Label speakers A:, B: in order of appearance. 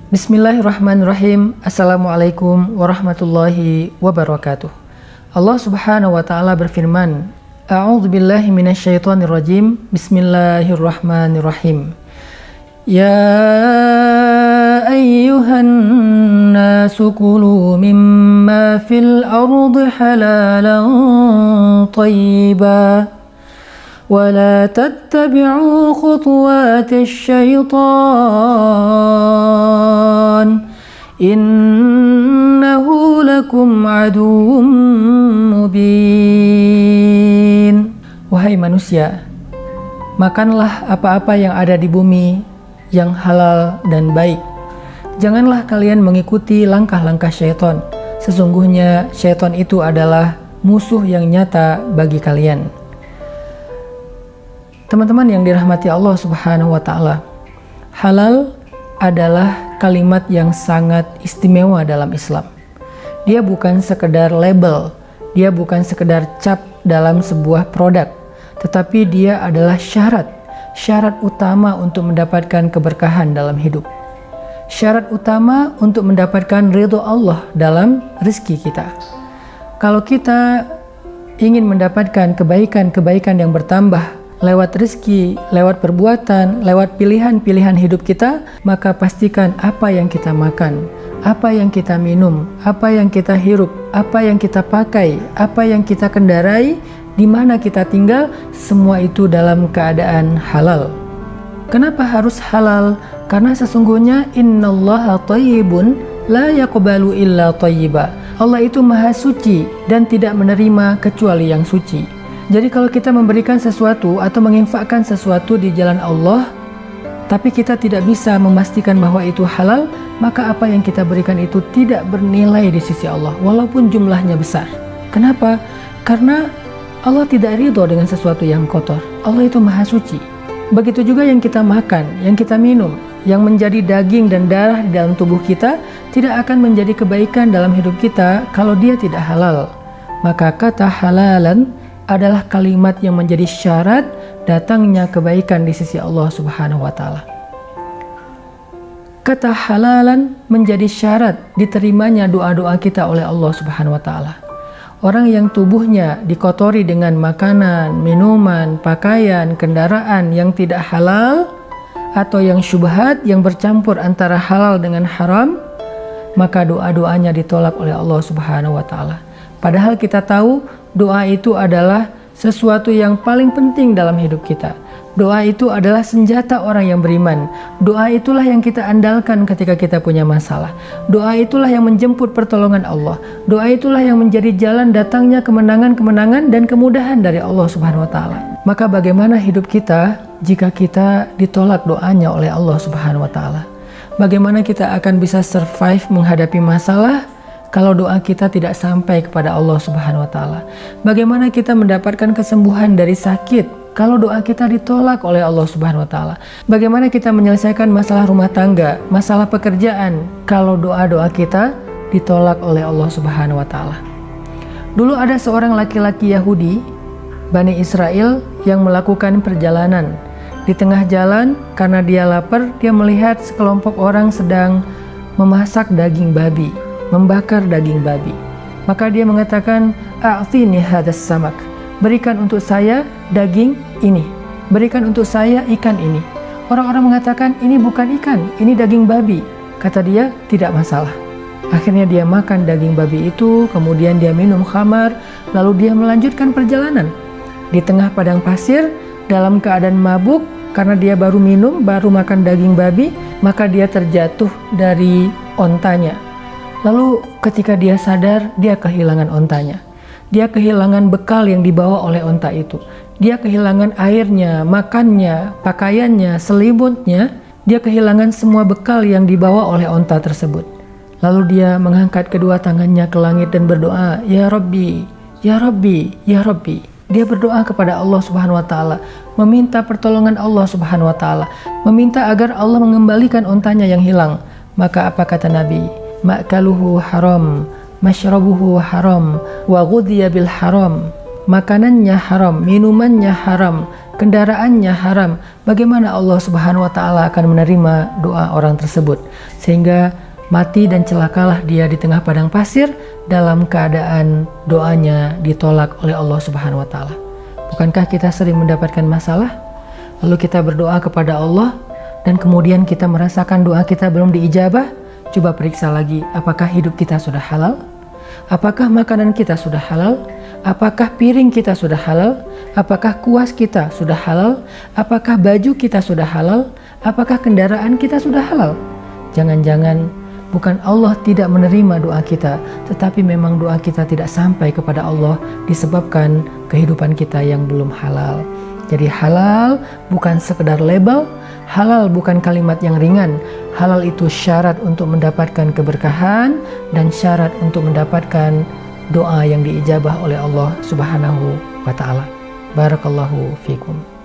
A: Bismillahirrahmanirrahim. Assalamualaikum warahmatullahi wabarakatuh. Allah Subhanahu wa taala berfirman, A'udzubillahi minasyaitonirrajim. Bismillahirrahmanirrahim. Ya ayyuhan nasu kulu mimma fil ardi halalan thayyiban ولا تتبعوا خطوات الشيطان إنه لكم عدو مبين. Wahai manusia, makanlah apa-apa yang ada di bumi yang halal dan baik. Janganlah kalian mengikuti langkah-langkah syaitan. Sesungguhnya syaitan itu adalah musuh yang nyata bagi kalian. Teman-teman yang dirahmati Allah Subhanahu wa taala, halal adalah kalimat yang sangat istimewa dalam Islam. Dia bukan sekedar label, dia bukan sekedar cap dalam sebuah produk, tetapi dia adalah syarat utama untuk mendapatkan keberkahan dalam hidup. Syarat utama untuk mendapatkan ridho Allah dalam rezeki kita. Kalau kita ingin mendapatkan kebaikan-kebaikan yang bertambah lewat rezeki, lewat perbuatan, lewat pilihan-pilihan hidup kita, maka pastikan apa yang kita makan, apa yang kita minum, apa yang kita hirup, apa yang kita pakai, apa yang kita kendarai, di mana kita tinggal, semua itu dalam keadaan halal. Kenapa harus halal? Karena sesungguhnya innallaha thayyibun la yaqbalu illa thayyiba. Allah itu maha suci dan tidak menerima kecuali yang suci. Jadi kalau kita memberikan sesuatu atau menginfakkan sesuatu di jalan Allah, tapi kita tidak bisa memastikan bahwa itu halal, maka apa yang kita berikan itu tidak bernilai di sisi Allah, walaupun jumlahnya besar. Kenapa? Karena Allah tidak ridho dengan sesuatu yang kotor. Allah itu maha suci. Begitu juga yang kita makan, yang kita minum, yang menjadi daging dan darah di dalam tubuh kita, tidak akan menjadi kebaikan dalam hidup kita kalau dia tidak halal. Maka kata halalan adalah kalimat yang menjadi syarat datangnya kebaikan di sisi Allah Subhanahu wa taala. Kata halalan menjadi syarat diterimanya doa-doa kita oleh Allah Subhanahu wa taala. Orang yang tubuhnya dikotori dengan makanan, minuman, pakaian, kendaraan yang tidak halal atau yang syubhat yang bercampur antara halal dengan haram, maka doa-doanya ditolak oleh Allah Subhanahu wa taala. Padahal kita tahu doa itu adalah sesuatu yang paling penting dalam hidup kita. Doa itu adalah senjata orang yang beriman. Doa itulah yang kita andalkan ketika kita punya masalah. Doa itulah yang menjemput pertolongan Allah. Doa itulah yang menjadi jalan datangnya kemenangan-kemenangan dan kemudahan dari Allah Subhanahu wa taala. Maka bagaimana hidup kita jika kita ditolak doanya oleh Allah Subhanahu wa taala? Bagaimana kita akan bisa survive menghadapi masalah kalau doa kita tidak sampai kepada Allah Subhanahu wa taala? Bagaimana kita mendapatkan kesembuhan dari sakit kalau doa kita ditolak oleh Allah Subhanahu wa taala? Bagaimana kita menyelesaikan masalah rumah tangga, masalah pekerjaan kalau doa-doa kita ditolak oleh Allah Subhanahu wa taala? Dulu ada seorang laki-laki Yahudi, Bani Israel, yang melakukan perjalanan. Di tengah jalan, karena dia lapar, dia melihat sekelompok orang sedang memasak daging babi, membakar daging babi. Maka dia mengatakan, a'tini hadas samak, berikan untuk saya daging ini, berikan untuk saya ikan ini. Orang-orang mengatakan, ini bukan ikan, ini daging babi. Kata dia, tidak masalah. Akhirnya dia makan daging babi itu, kemudian dia minum khamar, lalu dia melanjutkan perjalanan. Di tengah padang pasir, dalam keadaan mabuk, karena dia baru minum, baru makan daging babi, maka dia terjatuh dari ontanya. Lalu ketika dia sadar, dia kehilangan ontanya. Dia kehilangan bekal yang dibawa oleh onta itu. Dia kehilangan airnya, makannya, pakaiannya, selimutnya. Dia kehilangan semua bekal yang dibawa oleh onta tersebut. Lalu dia mengangkat kedua tangannya ke langit dan berdoa, Ya Rabbi, Ya Rabbi, Ya Rabbi. Dia berdoa kepada Allah Subhanahu wa taala, meminta pertolongan Allah Subhanahu wa taala, meminta agar Allah mengembalikan ontanya yang hilang. Maka apa kata Nabi? Ma'kaluhu haram, mashrabuhu haram, wa ghudhiya bil haram. Makanannya haram, minumannya haram, kendaraannya haram, bagaimana Allah Subhanahu wa Ta'ala akan menerima doa orang tersebut, sehingga mati dan celakalah dia di tengah padang pasir dalam keadaan doanya ditolak oleh Allah Subhanahu wa Ta'ala. Bukankah kita sering mendapatkan masalah, lalu kita berdoa kepada Allah dan kemudian kita merasakan doa kita belum diijabah? Coba periksa lagi, apakah hidup kita sudah halal? Apakah makanan kita sudah halal? Apakah piring kita sudah halal? Apakah kuas kita sudah halal? Apakah baju kita sudah halal? Apakah kendaraan kita sudah halal? Jangan-jangan bukan Allah tidak menerima doa kita, tetapi memang doa kita tidak sampai kepada Allah disebabkan kehidupan kita yang belum halal. Jadi halal bukan sekedar label, halal bukan kalimat yang ringan. Halal itu syarat untuk mendapatkan keberkahan dan syarat untuk mendapatkan doa yang diijabah oleh Allah Subhanahu wa Ta'ala. Barakallahu fikum.